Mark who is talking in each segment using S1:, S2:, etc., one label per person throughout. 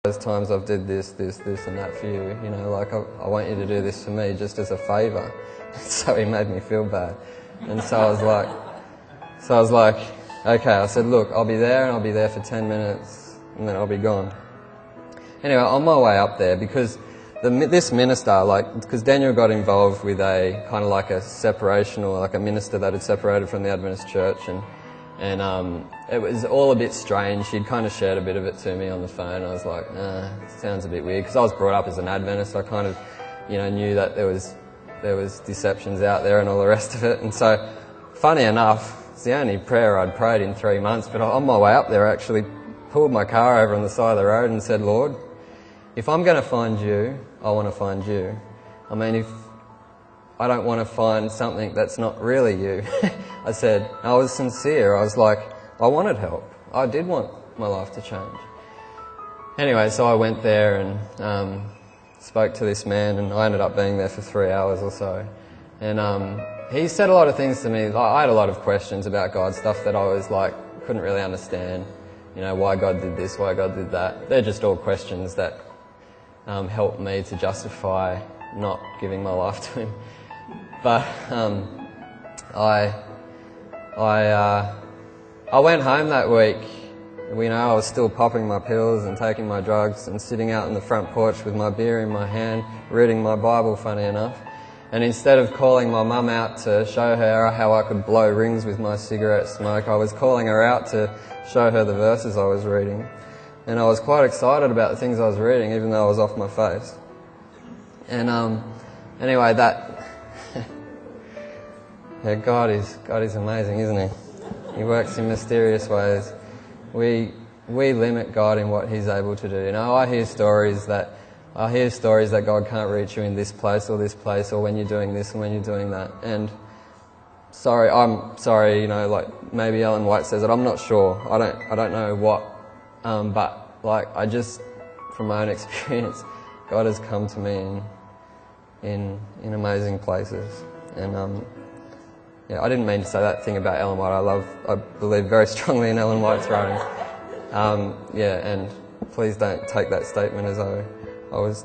S1: those times I've did this and that for you, you know, like I want you to do this for me just as a favour. So he made me feel bad. And so I was like, okay, I said, look, I'll be there and I'll be there for 10 minutes and then I'll be gone. Anyway, on my way up there, because this minister, because Daniel got involved with a kind of like a separation, or like a minister that had separated from the Adventist church, and it was all a bit strange. She'd kind of shared a bit of it to me on the phone. I was like, it sounds a bit weird, because I was brought up as an Adventist. I kind of, you know, knew that there was deceptions out there and all the rest of it. And so, funny enough, it's the only prayer I'd prayed in 3 months, but on my way up there I actually pulled my car over on the side of the road and said, Lord, if I'm going to find you, I want to find you. I mean, if I don't want to find something that's not really you. I said, I was sincere. I was like, I wanted help. I did want my life to change. Anyway, so I went there and spoke to this man, and I ended up being there for 3 hours or so. And he said a lot of things to me. I had a lot of questions about God, stuff that I was like, couldn't really understand. You know, why God did this, why God did that. They're just all questions that helped me to justify not giving my life to him. But I went home that week. You know, I was still popping my pills and taking my drugs and sitting out on the front porch with my beer in my hand, reading my Bible, funny enough. And instead of calling my mum out to show her how I could blow rings with my cigarette smoke, I was calling her out to show her the verses I was reading. And I was quite excited about the things I was reading, even though I was off my face. And anyway, yeah, God is amazing, isn't he? He works in mysterious ways. We limit God in what he's able to do. You know, I hear stories that God can't reach you in this place, or when you're doing this and when you're doing that. And I'm sorry, you know, like maybe Ellen White says it, I'm not sure. I don't know what, but like I just, from my own experience, God has come to me in amazing places. And yeah, I didn't mean to say that thing about Ellen White. I believe very strongly in Ellen White's writings. Yeah, and please don't take that statement as I was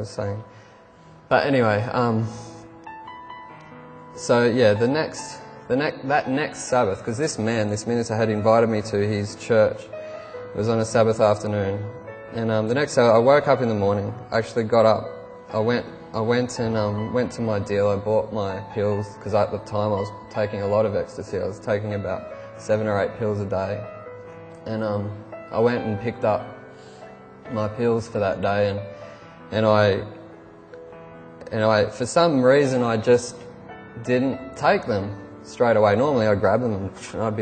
S1: saying. But anyway, so yeah, that next Sabbath, because this minister had invited me to his church. It was on a Sabbath afternoon, and the next Sabbath I woke up in the morning. I actually got up. I went to my dealer, bought my pills, because at the time I was taking a lot of ecstasy. I was taking about 7 or 8 pills a day, and I went and picked up my pills for that day, and I for some reason I just didn't take them straight away. Normally I'd grab them and I'd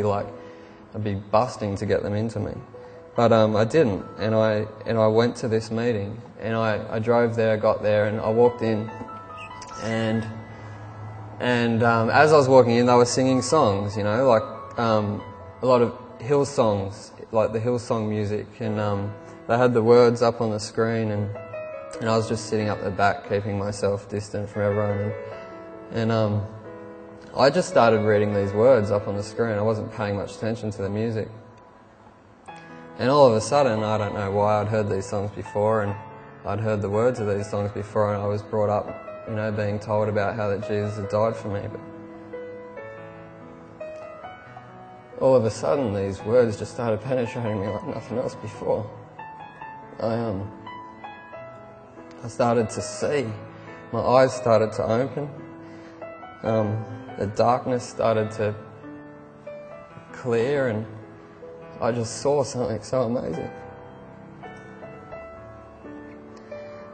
S1: be busting to get them into me. But I didn't, and I went to this meeting, and I drove there, got there, and I walked in, and as I was walking in, they were singing songs, you know, like a lot of hill songs, like the Hillsong music, and they had the words up on the screen, and I was just sitting up the back, keeping myself distant from everyone, and I just started reading these words up on the screen. I wasn't paying much attention to the music. And all of a sudden, I don't know why, I'd heard these songs before, and I'd heard the words of these songs before, and I was brought up, you know, being told about how that Jesus had died for me. But all of a sudden, these words just started penetrating me like nothing else before. I started to see. My eyes started to open. The darkness started to clear, and I just saw something so amazing.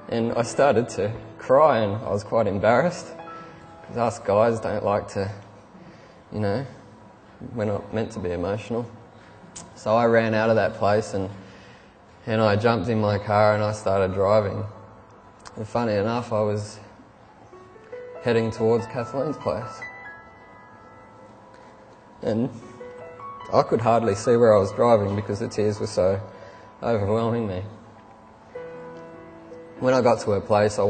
S1: And I started to cry, and I was quite embarrassed, because us guys don't like to, you know, we're not meant to be emotional. So I ran out of that place, and I jumped in my car and I started driving. And funny enough, I was heading towards Kathleen's place. And I could hardly see where I was driving because the tears were so overwhelming me. When I got to her place, I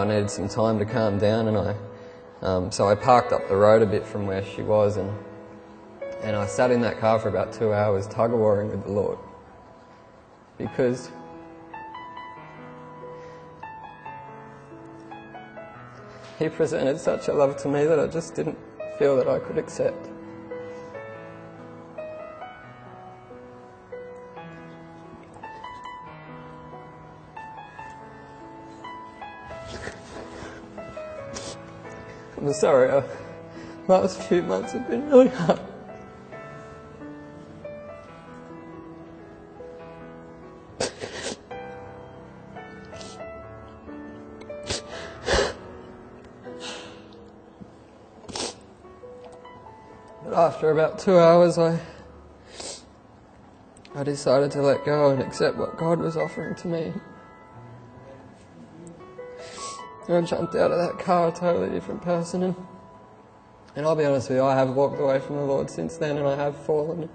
S1: needed some time to calm down, and so I parked up the road a bit from where she was, and I sat in that car for about 2 hours tug-of-warring with the Lord. Because he presented such a love to me that I just didn't feel that I could accept. I'm sorry, last few months have been really hard. But after about 2 hours, I decided to let go and accept what God was offering to me. And I jumped out of that car a totally different person. And I'll be honest with you, I have walked away from the Lord since then, and I have fallen.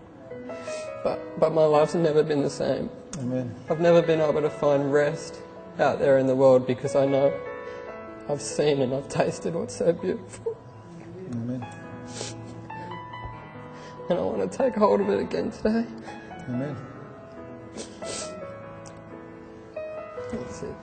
S1: But my life's never been the same.
S2: Amen.
S1: I've never been able to find rest out there in the world because I know I've seen and I've tasted what's so beautiful.
S2: Amen.
S1: And I want to take hold of it again today.
S2: Amen.
S1: That's it.